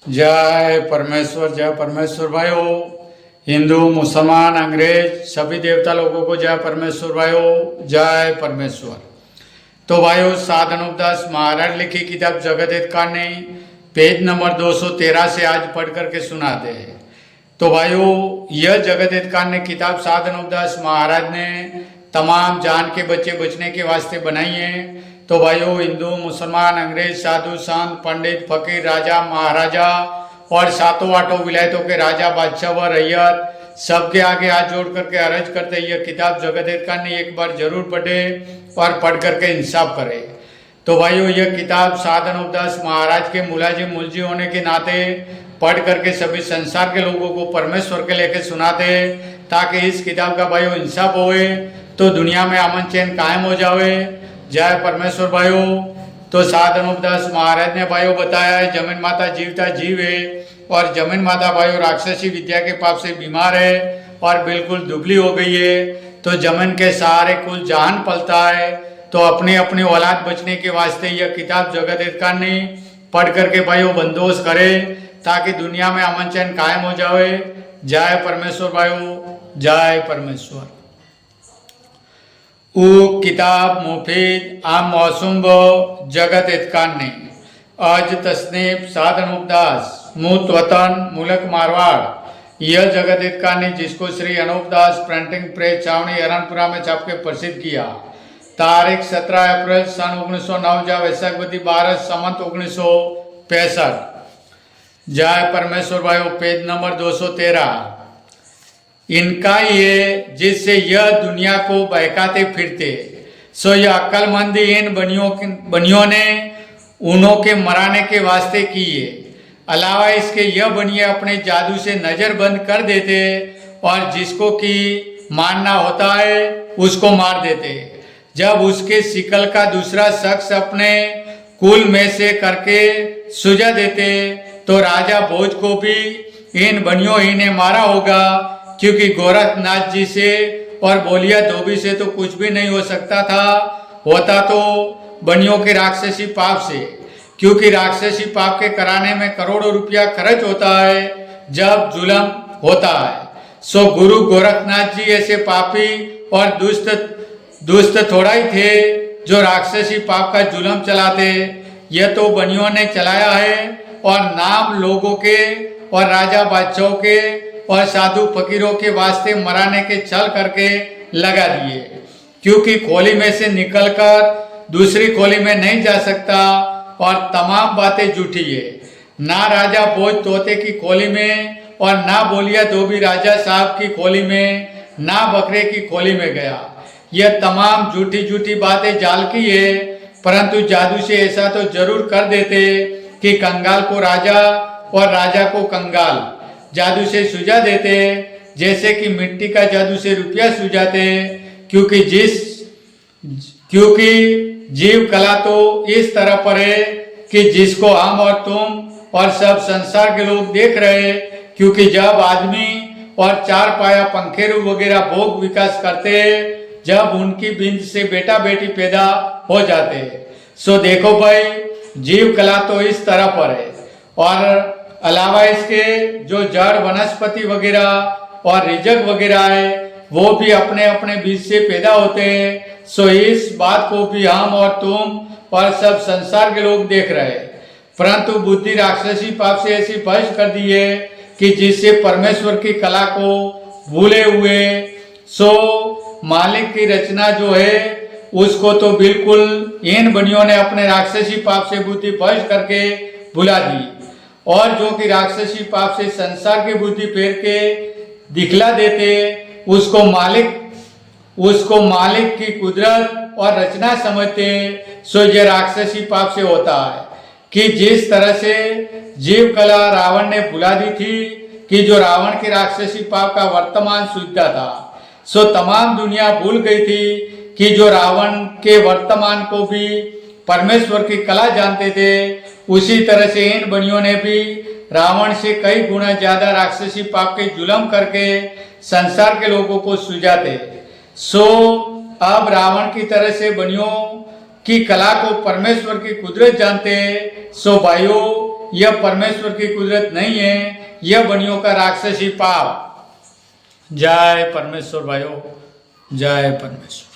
जय परमेश्वर भाइयों। हिंदू मुसलमान अंग्रेज सभी देवता लोगों को जय परमेश्वर भाइयों, जय परमेश्वर। तो भाइयों, साधन उपदास महाराज लिखी किताब जगत हित कहानी पेज नंबर 213 से आज पढ़ करके सुनाते हैं। तो भाइयों, यह जगत हित कहानी किताब साधन उपदास महाराज ने तमाम जान के बच्चे बचने के वास्ते बनाई है। तो भाइयों, हिंदू मुसलमान अंग्रेज साधु संत पंडित फकीर राजा महाराजा और सातों आठों विलायतों के राजा बादशाह व रैयत सबके आगे हाथ जोड़ करके अर्ज करते यह किताब जगत हित कहानी एक बार जरूर पढ़े और पढ़ करके इंसाफ करे। तो भाइयों, यह किताब साधन उपदास महाराज के मुलजी होने के नाते पढ़ करके सभी संसार के लोगों को परमेश्वर के लेके सुनाते, ताकि इस किताब का भाइयों इंसाफ होए तो दुनिया में अमन चैन कायम हो जावे। जय परमेश्वर भाइयों। तो साधन उपदास महाराज ने भाइयों बताया है, जमीन माता जीवता जीव है और जमीन माता भाइयों राक्षसी विद्या के पाप से बीमार है और बिल्कुल दुबली हो गई है। तो जमीन के सहारे कुल जहान पलता है। तो अपनी अपनी औलाद बचने के वास्ते यह किताब जगत हित कहानी पढ़ करके भाइयों बंदोबस्त करे, ताकि दुनिया में अमन चैन कायम हो जाए। जय परमेश्वर भाइयों, जय परमेश्वर। वो किताब मुफीद आम मौसुम जगत हित कहानी आज तस्नीफ साधन उपदास मूत वतन मुल्क मारवाड़। यह जगत हित कहानी जिसको श्री अनूपदास प्रिंटिंग प्रेस छावनी हरणपुरा में छाप के प्रसिद्ध किया। तारीख 17 अप्रैल सन 1909 जा वैशाखवती 12 संवत 1965। जय परमेश्वर भाइयों। पेज नंबर 213 इनका ये जिससे यह दुनिया को बहकाते फिरते, सो यह अक्लमंदी इन बनियों ने उन्हों के मराने के वास्ते किए। अलावा इसके यह बनिए अपने जादू से नजर बंद कर देते और जिसको कि मारना होता है उसको मार देते। जब उसके शिकल का दूसरा शख्स अपने कुल में से करके सुझा देते, तो राजा भोज को भी इन बनियों ही ने मारा होगा, क्योंकि गोरखनाथ जी से और बोलिया धोबी से तो कुछ भी नहीं हो सकता था, होता तो बनियों के राक्षसी पाप से, क्योंकि राक्षसी पाप के कराने में करोड़ों रुपया खर्च होता है जब जुल्म होता है। सो गुरु गोरखनाथ जी ऐसे पापी और दुष्ट थोड़ा ही थे जो राक्षसी पाप का जुल्म चलाते। यह तो बनियों ने चलाया है और नाम लोगों के और राजा बादशाहों के और साधु फकीरों के वास्ते मराने के छल करके लगा दिए, क्योंकि खोली में से निकलकर दूसरी खोली में नहीं जा सकता और तमाम बातें झूठी है। ना राजा भोज तोते की खोली में और ना बोलिया धोबी राजा साहब की खोली में, ना बकरे की खोली में गया। यह तमाम झूठी बातें जाल की है, परंतु जादू से ऐसा तो जरूर कर देते कि कंगाल को राजा और राजा को कंगाल जादू से सुझा देते, जैसे कि मिट्टी का जादू से रुपया सुझाते। क्योंकि जीव कला तो इस तरह पर है कि जिसको हम और तुम और सब संसार के लोग देख रहे, क्योंकि जब आदमी और चार पाया पंखेरु वगैरह भोग विकास करते, जब उनकी बिंद से बेटा बेटी पैदा हो जाते। सो देखो भाई, जीव कला तो इस तरह पर है। और अलावा इसके जो जड़ वनस्पति वगैरह और रिजक वगैरह है वो भी अपने अपने बीज से पैदा होते हैं। सो इस बात को भी हम और तुम और सब संसार के लोग देख रहे हैं, परंतु बुद्धि राक्षसी पाप से ऐसी भ्रष्ट कर दी है कि जिससे परमेश्वर की कला को भूले हुए सो मालिक की रचना जो है उसको तो बिल्कुल इन बनियों ने अपने राक्षसी पाप से बुद्धि भ्रष्ट करके भुला दी। और जो कि राक्षसी पाप से संसार की बुद्धि फेर के दिखला देते, उसको मालिक की कुदरत और रचना समझते। सो यह राक्षसी पाप से होता है कि जिस तरह से जीव कला रावण ने भुला दी थी कि जो रावण के राक्षसी पाप का वर्तमान सूझता था, सो तमाम दुनिया भूल गई थी कि जो रावण के वर्तमान को भी परमेश्वर की कला जानते थे। उसी तरह से इन बनियों ने भी रावण से कई गुना ज्यादा राक्षसी पाप के जुल्म करके संसार के लोगों को सुझाते। सो अब रावण की तरह से बनियों की कला को परमेश्वर की कुदरत जानते। सो भाइयों, यह परमेश्वर की कुदरत नहीं है, यह बनियों का राक्षसी पाप। जय परमेश्वर भाइयों, जय परमेश्वर।